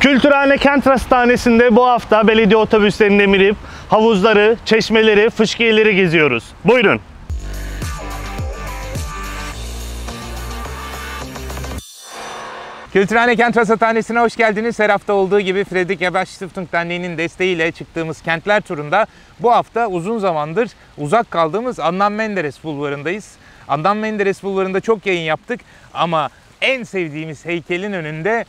Kültürhane Kent Rasathanesi'nde bu hafta belediye otobüslerine binip havuzları, çeşmeleri, fıskiyeleri geziyoruz. Buyurun. Kültürhane Kent Rasathanesi'ne hoş geldiniz. Her hafta olduğu gibi Fredrik Ebert Stiftung Derneği'nin desteğiyle çıktığımız kentler turunda bu hafta uzun zamandır uzak kaldığımız Adnan Menderes Bulvarı'ndayız. Adnan Menderes Bulvarı'nda çok yayın yaptık ama en sevdiğimiz heykelin önünde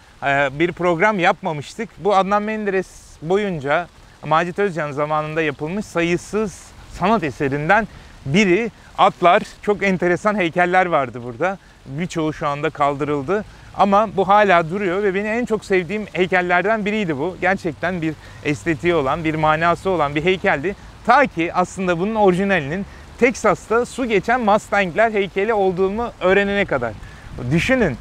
bir program yapmamıştık. Bu Adnan Menderes boyunca Macit Özcan zamanında yapılmış sayısız sanat eserinden biri. Atlar, çok enteresan heykeller vardı burada. Birçoğu şu anda kaldırıldı. Ama bu hala duruyor ve benim en çok sevdiğim heykellerden biriydi bu. Gerçekten bir estetiği olan, bir manası olan bir heykeldi. Ta ki aslında bunun orijinalinin Teksas'ta su geçen Mustang'ler heykeli olduğunu öğrenene kadar. Düşünün,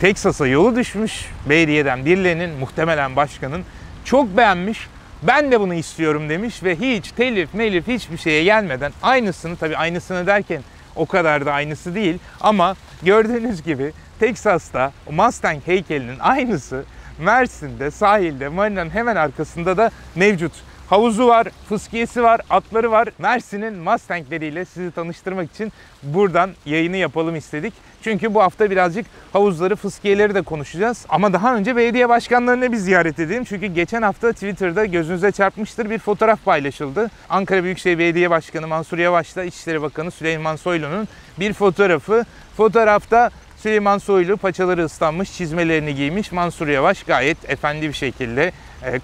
Teksas'a yolu düşmüş belediyeden birilerinin, muhtemelen başkanın, çok beğenmiş. Ben de bunu istiyorum demiş ve hiç telif melif hiçbir şeye gelmeden aynısını, tabii aynısını derken o kadar da aynısı değil ama gördüğünüz gibi Teksas'ta o Mustang heykelinin aynısı Mersin'de, sahilde, marinanın hemen arkasında da mevcut. Havuzu var, fıskiyesi var, atları var. Mersin'in Mustang'leriyle sizi tanıştırmak için buradan yayını yapalım istedik. Çünkü bu hafta birazcık havuzları, fıskiyeleri de konuşacağız. Ama daha önce belediye başkanlarını bir ziyaret edelim. Çünkü geçen hafta Twitter'da gözünüze çarpmıştır bir fotoğraf paylaşıldı. Ankara Büyükşehir Belediye Başkanı Mansur Yavaş'la İçişleri Bakanı Süleyman Soylu'nun bir fotoğrafı. Fotoğrafta Süleyman Soylu paçaları ıslanmış, çizmelerini giymiş. Mansur Yavaş gayet efendi bir şekilde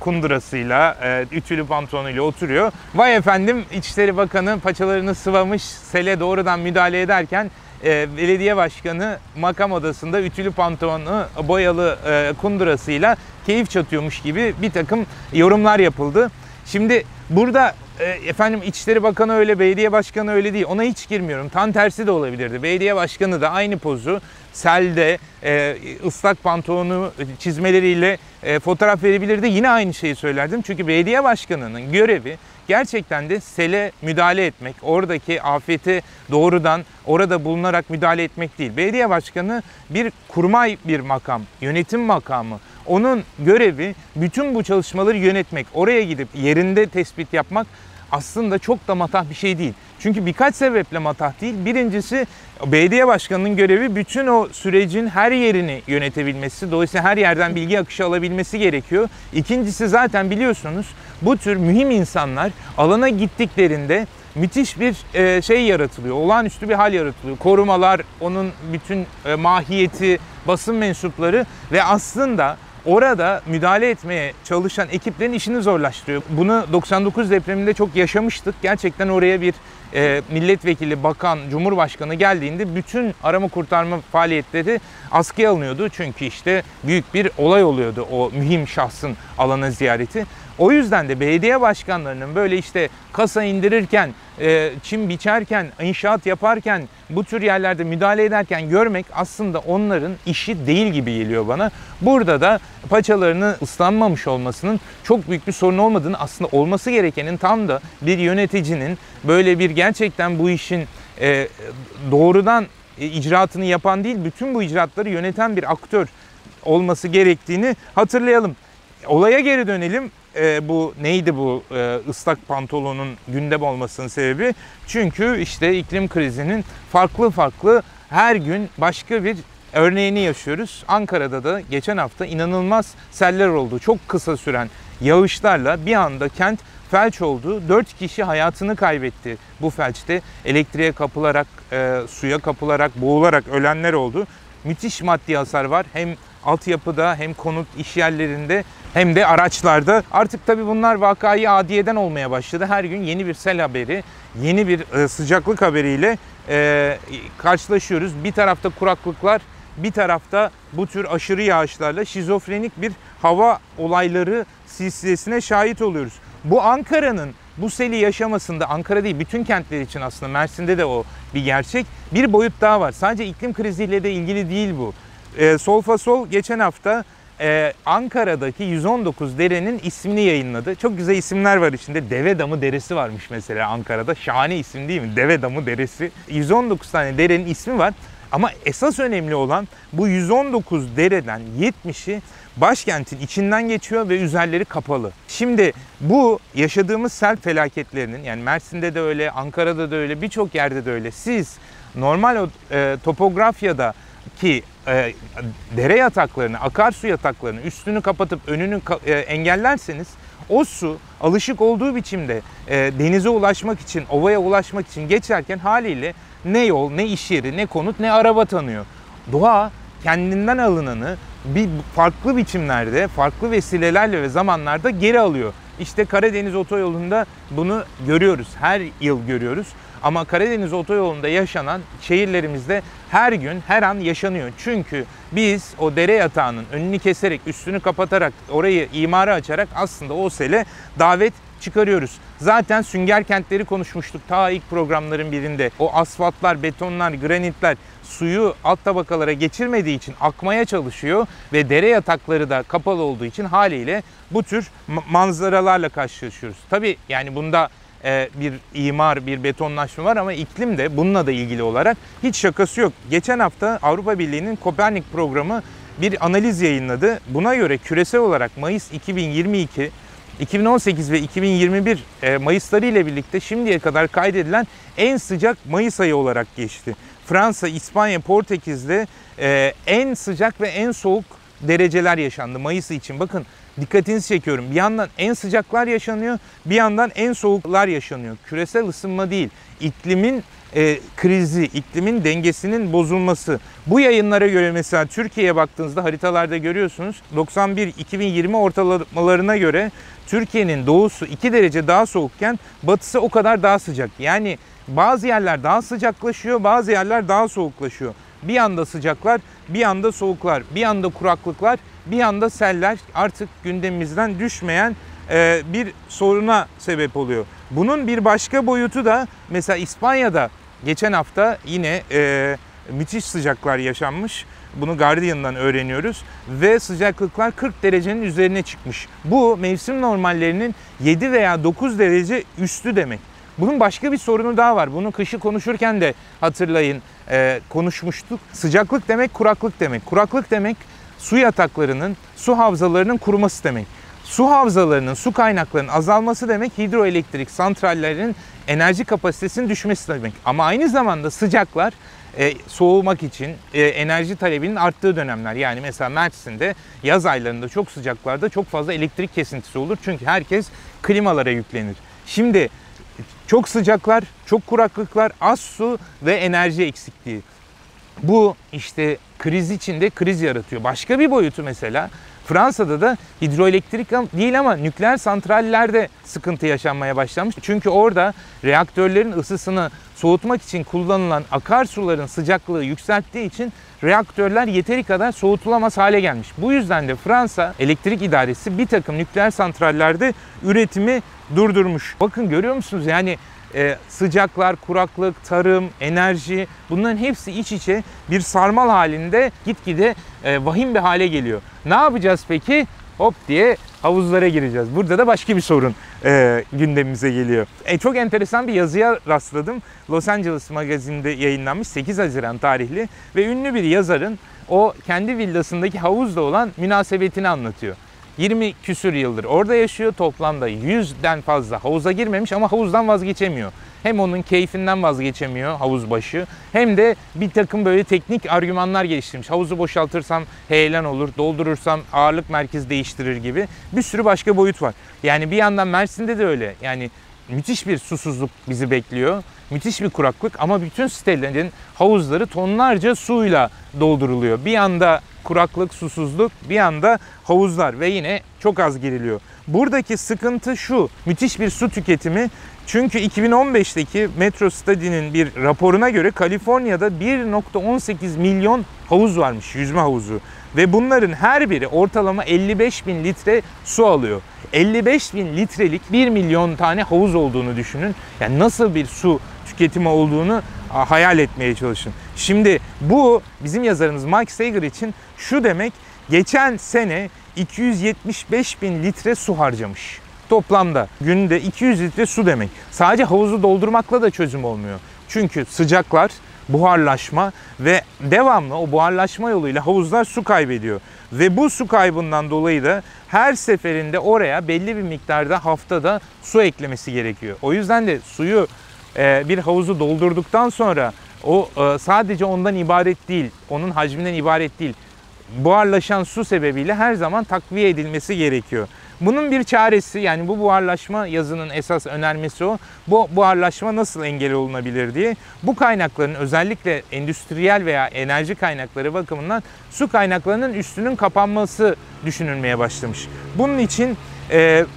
kundurasıyla, ütülü pantolonuyla oturuyor. Vay efendim, İçişleri Bakanı paçalarını sıvamış, sele doğrudan müdahale ederken belediye başkanı makam odasında ütülü pantolonu, boyalı kundurasıyla keyif çatıyormuş gibi bir takım yorumlar yapıldı. Şimdi burada efendim İçişleri Bakanı öyle, belediye başkanı öyle değil. Ona hiç girmiyorum. Tam tersi de olabilirdi. Belediye başkanı da aynı pozu selde, ıslak pantolonu, çizmeleriyle fotoğraf verebilirdi. Yine aynı şeyi söylerdim. Çünkü belediye başkanının görevi gerçekten de sele müdahale etmek, oradaki afete doğrudan orada bulunarak müdahale etmek değil. Belediye başkanı bir kurmay bir makam, yönetim makamı. Onun görevi bütün bu çalışmaları yönetmek, oraya gidip yerinde tespit yapmak aslında çok da matah bir şey değil. Çünkü birkaç sebeple matah değil. Birincisi, belediye başkanının görevi bütün o sürecin her yerini yönetebilmesi. Dolayısıyla her yerden bilgi akışı alabilmesi gerekiyor. İkincisi, zaten biliyorsunuz bu tür mühim insanlar alana gittiklerinde müthiş bir şey yaratılıyor. Olağanüstü bir hal yaratılıyor. Korumalar, onun bütün mahiyeti, basın mensupları ve aslında orada müdahale etmeye çalışan ekiplerin işini zorlaştırıyor. Bunu 99 depreminde çok yaşamıştık. Gerçekten oraya bir milletvekili, bakan, cumhurbaşkanı geldiğinde bütün arama kurtarma faaliyetleri askıya alınıyordu. Çünkü işte büyük bir olay oluyordu o mühim şahsın alana ziyareti. O yüzden de belediye başkanlarının böyle işte kasa indirirken, çim biçerken, inşaat yaparken, bu tür yerlerde müdahale ederken görmek aslında onların işi değil gibi geliyor bana. Burada da paçalarını ıslanmamış olmasının çok büyük bir sorun olmadığını, aslında olması gerekenin tam da bir yöneticinin böyle bir gerçekten bu işin doğrudan icraatını yapan değil, bütün bu icraatları yöneten bir aktör olması gerektiğini hatırlayalım. Olaya geri dönelim. Bu neydi, bu ıslak pantolonun gündem olmasının sebebi? Çünkü işte iklim krizinin farklı her gün başka bir örneğini yaşıyoruz. Ankara'da da geçen hafta inanılmaz seller oldu. Çok kısa süren yağışlarla bir anda kent felç oldu. 4 kişi hayatını kaybetti bu felçte. Elektriğe kapılarak, suya kapılarak, boğularak ölenler oldu. Müthiş maddi hasar var. Hem altyapıda, hem konut iş yerlerinde, hem de araçlarda. Artık tabii bunlar vakayı adiyeden olmaya başladı. Her gün yeni bir sel haberi, yeni bir sıcaklık haberiyle karşılaşıyoruz. Bir tarafta kuraklıklar, bir tarafta bu tür aşırı yağışlarla şizofrenik bir hava olayları silsilesine şahit oluyoruz. Bu Ankara'nın bu seli yaşamasında, Ankara değil bütün kentler için aslında, Mersin'de de o bir gerçek. Bir boyut daha var. Sadece iklim kriziyle de ilgili değil bu. Solfasol geçen hafta Ankara'daki 119 derenin ismini yayınladı. Çok güzel isimler var içinde. Devedamı Deresi varmış mesela Ankara'da. Şahane isim değil mi? Devedamı Deresi. 119 tane derenin ismi var. Ama esas önemli olan bu 119 dereden 70'i başkentin içinden geçiyor ve üzerleri kapalı. Şimdi bu yaşadığımız sel felaketlerinin, yani Mersin'de de öyle, Ankara'da da öyle, birçok yerde de öyle. Siz normal topografyada ki dere yataklarını, akarsu yataklarını üstünü kapatıp önünü engellerseniz o su alışık olduğu biçimde denize ulaşmak için, ovaya ulaşmak için geçerken haliyle ne yol, ne iş yeri, ne konut, ne araba tanıyor. Doğa kendinden alınanı bir farklı biçimlerde, farklı vesilelerle ve zamanlarda geri alıyor. İşte Karadeniz Otoyolu'nda bunu görüyoruz. Her yıl görüyoruz. Ama Karadeniz Otoyolu'nda yaşanan şehirlerimizde her gün, her an yaşanıyor. Çünkü biz o dere yatağının önünü keserek, üstünü kapatarak, orayı imara açarak aslında o sele davet çıkarıyoruz. Zaten sünger kentleri konuşmuştuk ta ilk programların birinde. O asfaltlar, betonlar, granitler suyu alt tabakalara geçirmediği için akmaya çalışıyor ve dere yatakları da kapalı olduğu için haliyle bu tür manzaralarla karşılaşıyoruz. Tabii yani bunda bir imar, bir betonlaşma var ama iklim de bununla da ilgili olarak hiç şakası yok. Geçen hafta Avrupa Birliği'nin Kopernik programı bir analiz yayınladı. Buna göre küresel olarak Mayıs 2022, 2018 ve 2021 Mayısları ile birlikte şimdiye kadar kaydedilen en sıcak Mayıs ayı olarak geçti. Fransa, İspanya, Portekiz'de en sıcak ve en soğuk dereceler yaşandı Mayıs için. Bakın dikkatinizi çekiyorum. Bir yandan en sıcaklar yaşanıyor, bir yandan en soğuklar yaşanıyor. Küresel ısınma değil, iklimin krizi, iklimin dengesinin bozulması. Bu yayınlara göre mesela Türkiye'ye baktığınızda haritalarda görüyorsunuz. 91-2020 ortalamalarına göre Türkiye'nin doğusu 2 derece daha soğukken batısı o kadar daha sıcak. Yani bazı yerler daha sıcaklaşıyor, bazı yerler daha soğuklaşıyor. Bir anda sıcaklar, bir anda soğuklar, bir anda kuraklıklar, bir anda seller artık gündemimizden düşmeyen bir soruna sebep oluyor. Bunun bir başka boyutu da mesela İspanya'da geçen hafta yine müthiş sıcaklar yaşanmış. Bunu Guardian'dan öğreniyoruz ve sıcaklıklar 40 derecenin üzerine çıkmış. Bu mevsim normallerinin 7 veya 9 derece üstü demek. Bunun başka bir sorunu daha var. Bunu kışı konuşurken de hatırlayın konuşmuştuk. Sıcaklık demek kuraklık demek. Kuraklık demek su yataklarının, su havzalarının kuruması demek. Su havzalarının, su kaynaklarının azalması demek hidroelektrik santrallerinin enerji kapasitesinin düşmesi demek. Ama aynı zamanda sıcaklar soğumak için enerji talebinin arttığı dönemler. Yani mesela Mersin'de yaz aylarında çok sıcaklarda çok fazla elektrik kesintisi olur. Çünkü herkes klimalara yüklenir. Şimdi çok sıcaklar, çok kuraklıklar, az su ve enerji eksikliği. Bu işte kriz içinde kriz yaratıyor. Başka bir boyutu mesela Fransa'da da hidroelektrik değil ama nükleer santrallerde sıkıntı yaşanmaya başlamış. Çünkü orada reaktörlerin ısısını soğutmak için kullanılan akarsuların sıcaklığı yükselttiği için reaktörler yeteri kadar soğutulamaz hale gelmiş. Bu yüzden de Fransa Elektrik İdaresi bir takım nükleer santrallerde üretimi durdurmuş. Bakın görüyor musunuz yani sıcaklar, kuraklık, tarım, enerji bunların hepsi iç içe bir sarmal halinde gitgide vahim bir hale geliyor. Ne yapacağız peki? Hop diye havuzlara gireceğiz. Burada da başka bir sorun gündemimize geliyor. Çok enteresan bir yazıya rastladım. Los Angeles Magazine'de yayınlanmış 8 Haziran tarihli ve ünlü bir yazarın o kendi villasındaki havuzla olan münasebetini anlatıyor. 20 küsür yıldır orada yaşıyor. Toplamda 100'den fazla havuza girmemiş ama havuzdan vazgeçemiyor. Hem onun keyfinden vazgeçemiyor havuz başı hem de bir takım böyle teknik argümanlar geliştirmiş. Havuzu boşaltırsam heyelan olur, doldurursam ağırlık merkezi değiştirir gibi bir sürü başka boyut var. Yani bir yandan Mersin'de de öyle. Yani müthiş bir susuzluk bizi bekliyor. Müthiş bir kuraklık ama bütün sitelerin havuzları tonlarca suyla dolduruluyor. Bir yanda kuraklık, susuzluk, bir yanda havuzlar ve yine çok az giriliyor. Buradaki sıkıntı şu, müthiş bir su tüketimi. Çünkü 2015'teki Metro Study'nin bir raporuna göre Kaliforniya'da 1.18 milyon havuz varmış, yüzme havuzu. Ve bunların her biri ortalama 55 bin litre su alıyor. 55 bin litrelik 1 milyon tane havuz olduğunu düşünün. Yani nasıl bir su tüketimi olduğunu hayal etmeye çalışın. Şimdi bu bizim yazarımız Mike Sager için şu demek, geçen sene 275 bin litre su harcamış. Toplamda günde 200 litre su demek. Sadece havuzu doldurmakla da çözüm olmuyor. Çünkü sıcaklar, buharlaşma ve devamlı o buharlaşma yoluyla havuzlar su kaybediyor. Ve bu su kaybından dolayı da her seferinde oraya belli bir miktarda haftada su eklemesi gerekiyor. O yüzden de suyu bir havuzu doldurduktan sonra o sadece ondan ibaret değil, onun hacminden ibaret değil. Buharlaşan su sebebiyle her zaman takviye edilmesi gerekiyor. Bunun bir çaresi, yani bu buharlaşma yazının esas önermesi o. Bu buharlaşma nasıl engel olunabilir diye. Bu kaynakların, özellikle endüstriyel veya enerji kaynakları bakımından su kaynaklarının üstünün kapanması düşünülmeye başlamış. Bunun için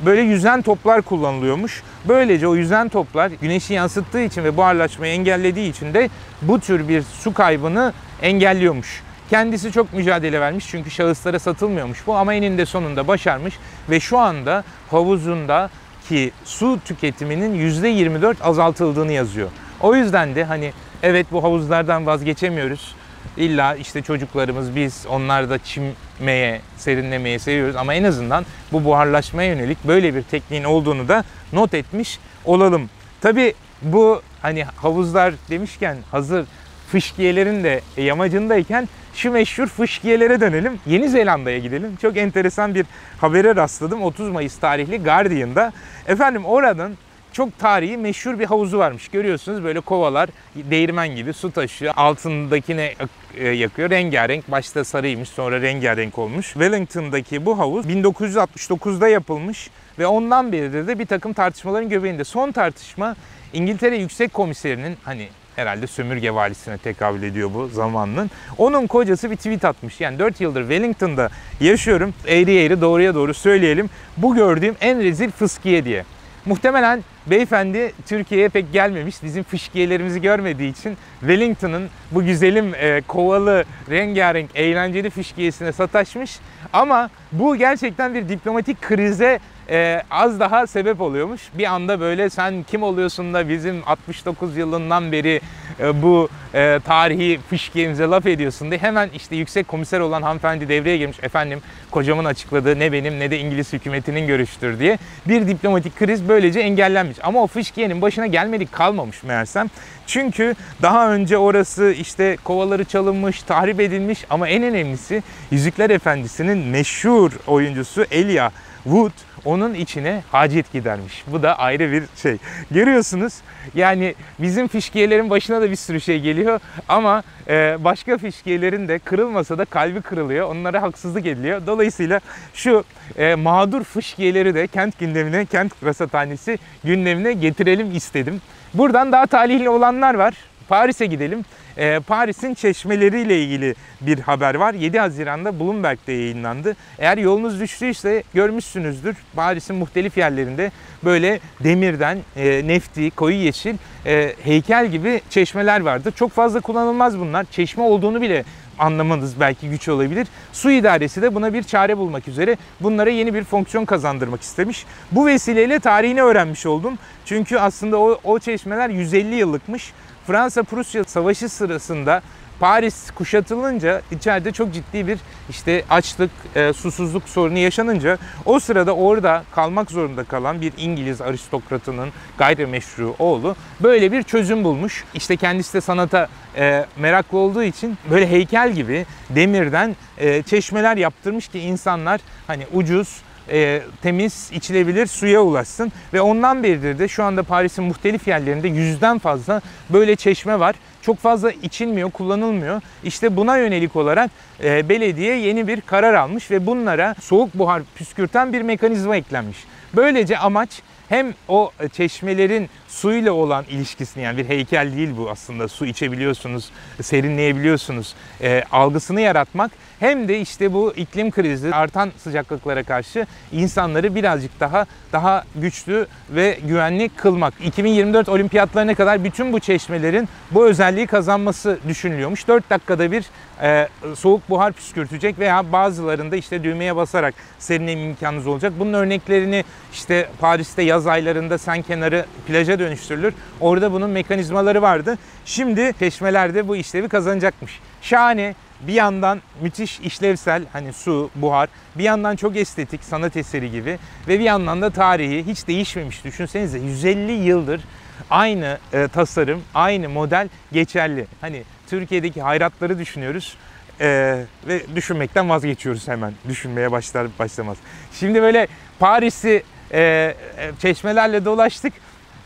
böyle yüzen toplar kullanılıyormuş. Böylece o yüzen toplar güneşi yansıttığı için ve buharlaşmayı engellediği için de bu tür bir su kaybını engelliyormuş. Kendisi çok mücadele vermiş çünkü şahıslara satılmıyormuş bu, ama eninde sonunda başarmış ve şu anda havuzundaki su tüketiminin %24 azaltıldığını yazıyor. O yüzden de hani evet, bu havuzlardan vazgeçemiyoruz. İlla işte çocuklarımız, biz onlar da çimmeye, serinlemeye seviyoruz ama en azından bu buharlaşmaya yönelik böyle bir tekniğin olduğunu da not etmiş olalım. Tabii bu hani havuzlar demişken, hazır fışkiyelerin de yamacındayken şu meşhur fışkiyelere dönelim. Yeni Zelanda'ya gidelim. Çok enteresan bir habere rastladım. 30 Mayıs tarihli Guardian'da. Efendim, oradan çok tarihi meşhur bir havuzu varmış. Görüyorsunuz böyle kovalar değirmen gibi su taşıyor. Altındakine yakıyor. Rengarenk. Başta sarıymış, sonra rengarenk olmuş. Wellington'daki bu havuz 1969'da yapılmış ve ondan beridir de bir takım tartışmaların göbeğinde. Son tartışma İngiltere Yüksek Komiserinin, hani herhalde sömürge valisine tekabül ediyor bu zamanının. Onun kocası bir tweet atmış. Yani 4 yıldır Wellington'da yaşıyorum. Eğri eğri doğruya doğru söyleyelim. Bu gördüğüm en rezil fıskiye diye. Muhtemelen beyefendi Türkiye'ye pek gelmemiş. Bizim fışkiyelerimizi görmediği için Wellington'ın bu güzelim kovalı, rengarenk, eğlenceli fışkiyesine sataşmış. Ama bu gerçekten bir diplomatik krize az daha sebep oluyormuş. Bir anda böyle sen kim oluyorsun da bizim 69 yılından beri bu tarihi fışkiyemize laf ediyorsun diye hemen işte yüksek komiser olan hanımefendi devreye girmiş. Efendim, kocamın açıkladığı ne benim ne de İngiliz hükümetinin görüştür diye bir diplomatik kriz böylece engellenmiş. Ama o fışkiyenin başına gelmedik kalmamış meğersem. Çünkü daha önce orası işte kovaları çalınmış, tahrip edilmiş ama en önemlisi Yüzükler Efendisi'nin meşhur oyuncusu Elijah Wood onun içine hacet gidermiş. Bu da ayrı bir şey. Görüyorsunuz, yani bizim fişkiyelerin başına da bir sürü şey geliyor ama başka fişkiyelerin de kırılmasa da kalbi kırılıyor. Onlara haksızlık ediliyor. Dolayısıyla şu mağdur fışkiyeleri de kent gündemine, kent rasathanesi gündemine getirelim istedim. Buradan daha talihli olanlar var. Paris'e gidelim. Paris'in çeşmeleriyle ilgili bir haber var. 7 Haziran'da Bloomberg'de yayınlandı. Eğer yolunuz düştüyse görmüşsünüzdür. Paris'in muhtelif yerlerinde böyle demirden, nefti, koyu yeşil heykel gibi çeşmeler vardır. Çok fazla kullanılmaz bunlar. Çeşme olduğunu bile anlamanız belki güç olabilir. Su idaresi de buna bir çare bulmak üzere bunlara yeni bir fonksiyon kazandırmak istemiş. Bu vesileyle tarihini öğrenmiş oldum. Çünkü aslında o çeşmeler 150 yıllıkmış. Fransa-Prusya Savaşı sırasında Paris kuşatılınca içeride çok ciddi bir işte açlık, susuzluk sorunu yaşanınca o sırada orada kalmak zorunda kalan bir İngiliz aristokratının gayrimeşru oğlu böyle bir çözüm bulmuş. İşte kendisi de sanata meraklı olduğu için böyle heykel gibi demirden çeşmeler yaptırmış ki insanlar hani ucuz, temiz, içilebilir suya ulaşsın. Ve ondan beridir de şu anda Paris'in muhtelif yerlerinde 100'den fazla böyle çeşme var. Çok fazla içilmiyor, kullanılmıyor. İşte buna yönelik olarak belediye yeni bir karar almış ve bunlara soğuk buhar püskürten bir mekanizma eklenmiş. Böylece amaç hem o çeşmelerin suyla olan ilişkisini, yani bir heykel değil bu aslında, su içebiliyorsunuz, serinleyebiliyorsunuz algısını yaratmak, hem de işte bu iklim krizi, artan sıcaklıklara karşı insanları birazcık daha güçlü ve güvenli kılmak. 2024 olimpiyatlarına kadar bütün bu çeşmelerin bu özelliği kazanması düşünülüyormuş. 4 dakikada bir soğuk buhar püskürtecek veya bazılarında işte düğmeye basarak serinleme imkanınız olacak. Bunun örneklerini işte Paris'te yaz aylarında Sen kenarı plaja dönüştürülür. Orada bunun mekanizmaları vardı. Şimdi çeşmelerde bu işlevi kazanacakmış. Şahane. Bir yandan müthiş işlevsel, hani su, buhar, bir yandan çok estetik, sanat eseri gibi ve bir yandan da tarihi hiç değişmemiş. Düşünsenize 150 yıldır aynı tasarım, aynı model geçerli. Hani Türkiye'deki hayratları düşünüyoruz ve düşünmekten vazgeçiyoruz hemen. Düşünmeye başlamaz. Şimdi böyle Paris'i çeşmelerle dolaştık.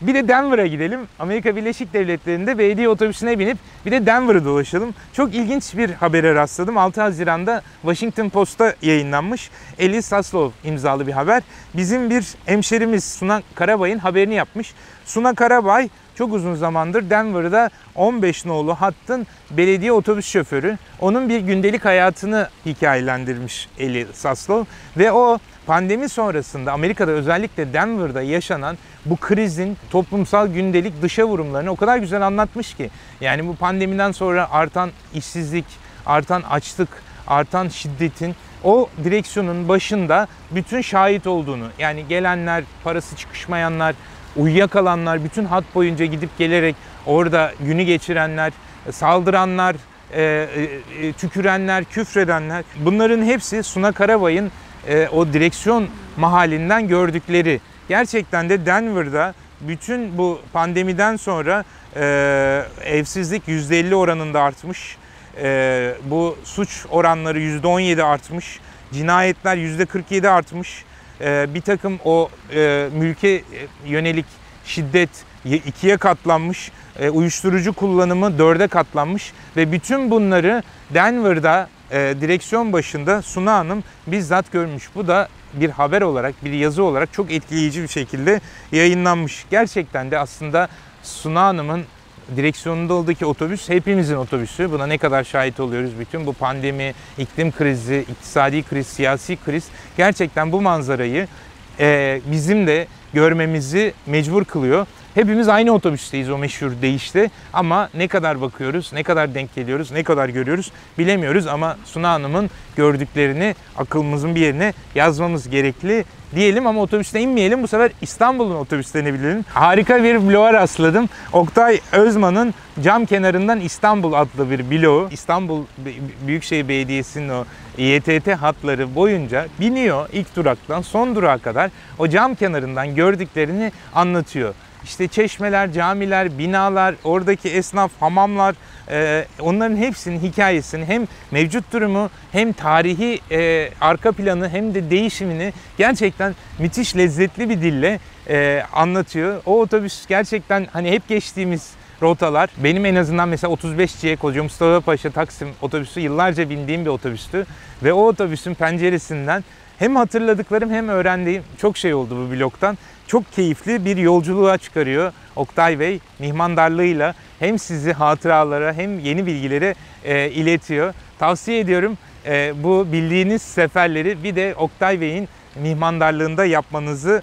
Bir de Denver'a gidelim. Amerika Birleşik Devletleri'nde belediye otobüsüne binip bir de Denver'ı dolaşalım. Çok ilginç bir habere rastladım. 6 Haziran'da Washington Post'ta yayınlanmış. Eli Saslow imzalı bir haber. Bizim bir hemşerimiz Suna Karabay'ın haberini yapmış. Suna Karabay çok uzun zamandır Denver'da 15 nolu hattın belediye otobüs şoförü. Onun bir gündelik hayatını hikayelendirmiş Eli Saslow ve o pandemi sonrasında Amerika'da özellikle Denver'da yaşanan bu krizin toplumsal gündelik dışa vurumlarını o kadar güzel anlatmış ki. Yani bu pandemiden sonra artan işsizlik, artan açlık, artan şiddetin o direksiyonun başında bütün şahit olduğunu, yani gelenler, parası çıkışmayanlar, uyuyakalanlar, bütün hat boyunca gidip gelerek orada günü geçirenler, saldıranlar, tükürenler, küfredenler, bunların hepsi Suna Karabay'ın o direksiyon mahallinden gördükleri. Gerçekten de Denver'da bütün bu pandemiden sonra evsizlik %50 oranında artmış. Bu suç oranları %17 artmış. Cinayetler %47 artmış. Bir takım o mülke yönelik şiddet 2'ye katlanmış. Uyuşturucu kullanımı 4'e katlanmış. Ve bütün bunları Denver'da direksiyon başında Suna Hanım bizzat görmüş. Bu da bir haber olarak, bir yazı olarak çok etkileyici bir şekilde yayınlanmış. Gerçekten de aslında Suna Hanım'ın direksiyonunda olduğu otobüs hepimizin otobüsü. Buna ne kadar şahit oluyoruz. Bütün bu pandemi, iklim krizi, iktisadi kriz, siyasi kriz gerçekten bu manzarayı bizim de görmemizi mecbur kılıyor. Hepimiz aynı otobüsteyiz o meşhur deyişle ama ne kadar bakıyoruz, ne kadar denk geliyoruz, ne kadar görüyoruz bilemiyoruz ama Suna Hanım'ın gördüklerini aklımızın bir yerine yazmamız gerekli diyelim ama otobüste inmeyelim. Bu sefer İstanbul'un otobüslerine binelim. Harika bir bloğa rastladım. Oktay Özman'ın Cam Kenarından İstanbul adlı bir bloğu. İstanbul Büyükşehir Belediyesi'nin o İETT hatları boyunca biniyor ilk duraktan son durağa kadar o cam kenarından gördüklerini anlatıyor. İşte çeşmeler, camiler, binalar, oradaki esnaf, hamamlar, onların hepsinin hikayesini hem mevcut durumu hem tarihi arka planı hem de değişimini gerçekten müthiş lezzetli bir dille anlatıyor. O otobüs gerçekten hani hep geçtiğimiz rotalar. Benim en azından mesela 35C Koca Mustafa Paşa Taksim otobüsü yıllarca bindiğim bir otobüstü. Ve o otobüsün penceresinden hem hatırladıklarım hem öğrendiğim çok şey oldu bu bloktan. Çok keyifli bir yolculuğa çıkarıyor Oktay Bey mihmandarlığıyla. Hem sizi hatıralara hem yeni bilgilere iletiyor. Tavsiye ediyorum bu bildiğiniz seferleri bir de Oktay Bey'in mihmandarlığında yapmanızı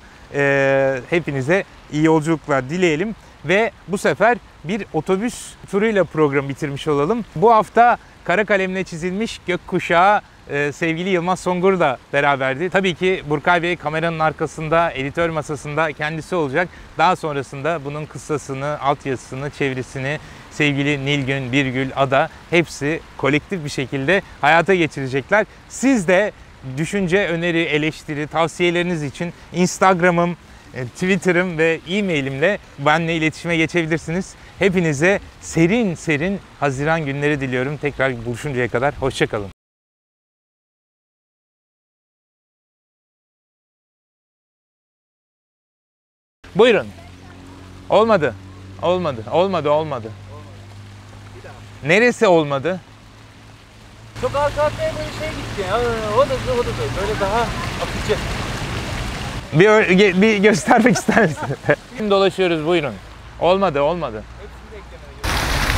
hepinize iyi yolculuklar dileyelim. Ve bu sefer bir otobüs turuyla programı bitirmiş olalım. Bu hafta kara kalemle çizilmiş gökkuşağı sevgili Yılmaz Songur da beraberdi. Tabii ki Burkay Bey kameranın arkasında, editör masasında kendisi olacak. Daha sonrasında bunun kıssasını, altyazısını, çevirisini sevgili Nilgün, Birgül, Ada hepsi kolektif bir şekilde hayata geçirecekler. Siz de düşünce, öneri, eleştiri, tavsiyeleriniz için Instagram'ım, Twitter'ım ve e-mailimle benimle iletişime geçebilirsiniz. Hepinize serin serin Haziran günleri diliyorum. Tekrar buluşuncaya kadar hoşça kalın. Buyurun. Olmadı. Olmadı. Neresi olmadı? Çok arka arkaya böyle şey gitti ya. O da böyle daha akıcı. Bir göstermek ister misin? Dolaşıyoruz buyurun. Olmadı.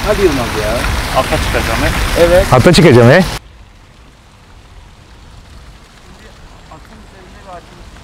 Hadi Yılmaz ya. Ata çıkacağım Evet. Hatta çıkacağım Atın üzerinde bir açılış.